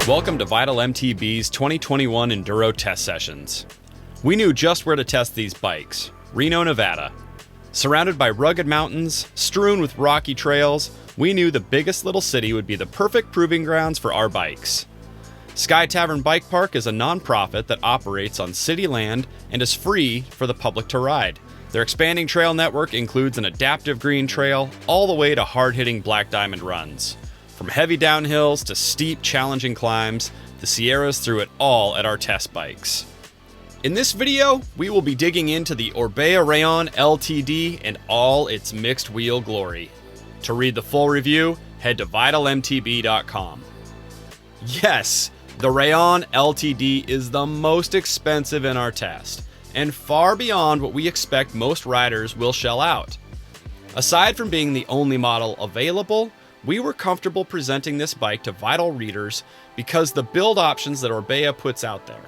Welcome to Vital MTB's 2021 Enduro Test Sessions. We knew just where to test these bikes, Reno, Nevada. Surrounded by rugged mountains, strewn with rocky trails, we knew the biggest little city would be the perfect proving grounds for our bikes. Sky Tavern Bike Park is a nonprofit that operates on city land and is free for the public to ride. Their expanding trail network includes an adaptive green trail all the way to hard-hitting black diamond runs. From heavy downhills to steep, challenging climbs, the Sierras threw it all at our test bikes. In this video, we will be digging into the Orbea Rallon LTD and all its mixed wheel glory. To read the full review, head to vitalmtb.com. Yes, the Rallon LTD is the most expensive in our test, and far beyond what we expect most riders will shell out. Aside from being the only model available, we were comfortable presenting this bike to Vital readers because the build options that Orbea puts out there.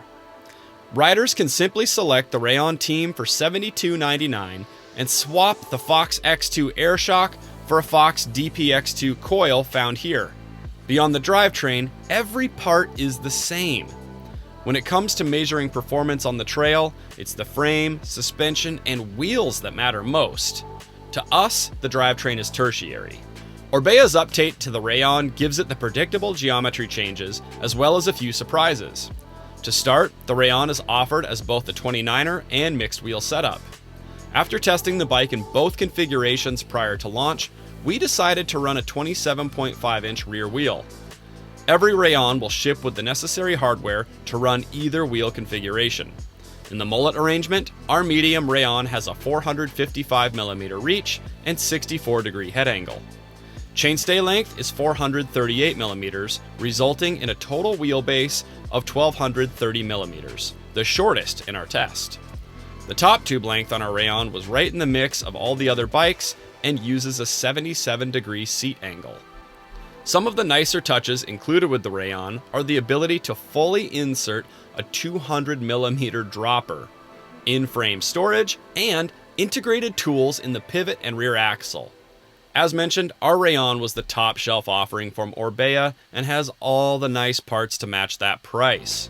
Riders can simply select the Rallon team for $72.99 and swap the Fox X2 Airshock for a Fox DPX2 coil found here. Beyond the drivetrain, every part is the same. When it comes to measuring performance on the trail, it's the frame, suspension, and wheels that matter most. To us, the drivetrain is tertiary. Orbea's update to the Rallon gives it the predictable geometry changes, as well as a few surprises. To start, the Rallon is offered as both a 29er and mixed wheel setup. After testing the bike in both configurations prior to launch, we decided to run a 27.5-inch rear wheel. Every Rallon will ship with the necessary hardware to run either wheel configuration. In the Mullet arrangement, our medium Rallon has a 455mm reach and 64-degree head angle. Chainstay length is 438mm, resulting in a total wheelbase of 1230mm, the shortest in our test. The top tube length on our Rallon was right in the mix of all the other bikes and uses a 77-degree seat angle. Some of the nicer touches included with the Rallon are the ability to fully insert a 200mm dropper, in-frame storage, and integrated tools in the pivot and rear axle. As mentioned, our Rallon was the top shelf offering from Orbea and has all the nice parts to match that price.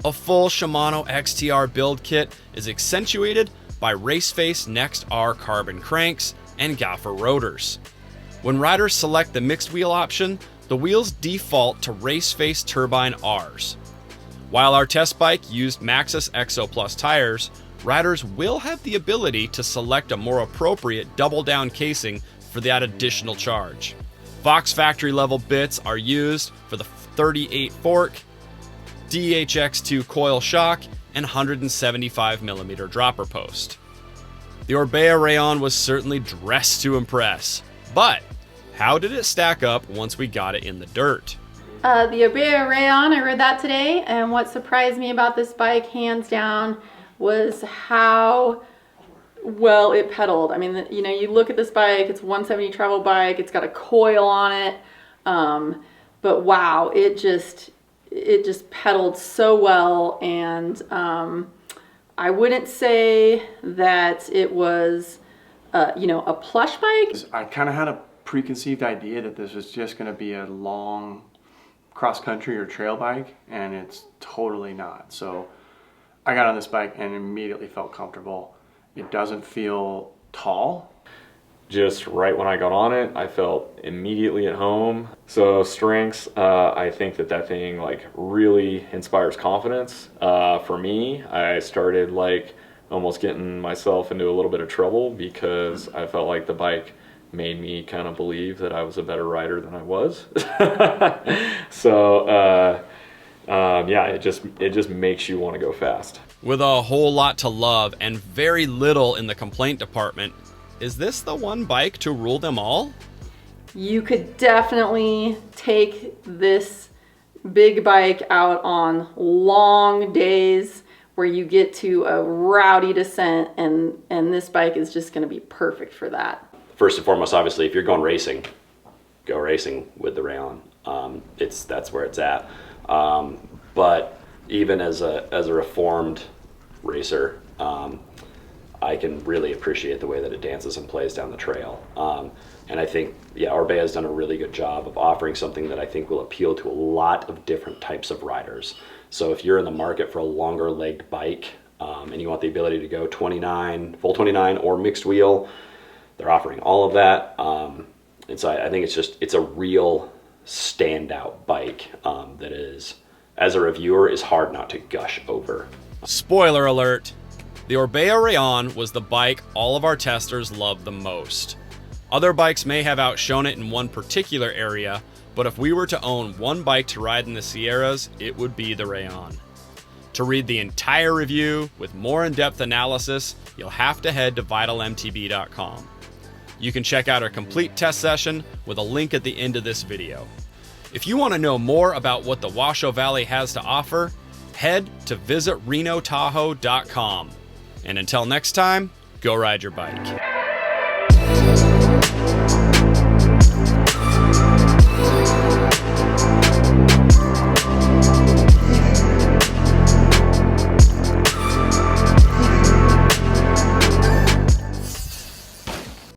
A full Shimano XTR build kit is accentuated by Raceface OMR Carbon cranks and gaffer rotors. When riders select the mixed wheel option, the wheels default to Raceface Turbine Rs. While our test bike used Maxxis Exo Plus tires, riders will have the ability to select a more appropriate double-down casing for that additional charge. Fox factory level bits are used for the 38 fork, DHX2 coil shock, and 175mm dropper post. The Orbea Rallon was certainly dressed to impress, but how did it stack up once we got it in the dirt? The Orbea Rallon, I rode that today, and what surprised me about this bike, hands down, was how well it pedaled. I mean, you know, you look at this bike, it's a 170 travel bike, it's got a coil on it, but wow, it just pedaled so well, and I wouldn't say that it was, you know, a plush bike. I kind of had a preconceived idea that this was just going to be a long cross-country or trail bike, and it's totally not. So I got on this bike and immediately felt comfortable. It doesn't feel tall. Just right when I got on it, I felt immediately at home. So strengths, I think that thing like really inspires confidence. For me, I started like almost getting myself into a little bit of trouble because I felt like the bike made me kind of believe that I was a better rider than I was. So yeah, it just makes you want to go fast. With a whole lot to love and very little in the complaint department, is this the one bike to rule them all? You could definitely take this big bike out on long days where you get to a rowdy descent, and this bike is just going to be perfect for that. First and foremost, obviously, if you're going racing, go racing with the Rallon. That's where it's at. But even as a reformed racer, I can really appreciate the way that it dances and plays down the trail. And I think, yeah, Orbea has done a really good job of offering something that I think will appeal to a lot of different types of riders. So if you're in the market for a longer legged bike, and you want the ability to go 29, full 29 or mixed wheel, they're offering all of that. And so I think it's a real standout bike that is, as a reviewer, is hard not to gush over. Spoiler alert, the Orbea Rallon was the bike all of our testers loved the most. Other bikes may have outshone it in one particular area, but if we were to own one bike to ride in the Sierras, it would be the Rallon. To read the entire review with more in-depth analysis, you'll have to head to vitalmtb.com. You can check out our complete test session with a link at the end of this video. If you want to know more about what the Washoe Valley has to offer, head to visitRenoTahoe.com. And until next time, go ride your bike.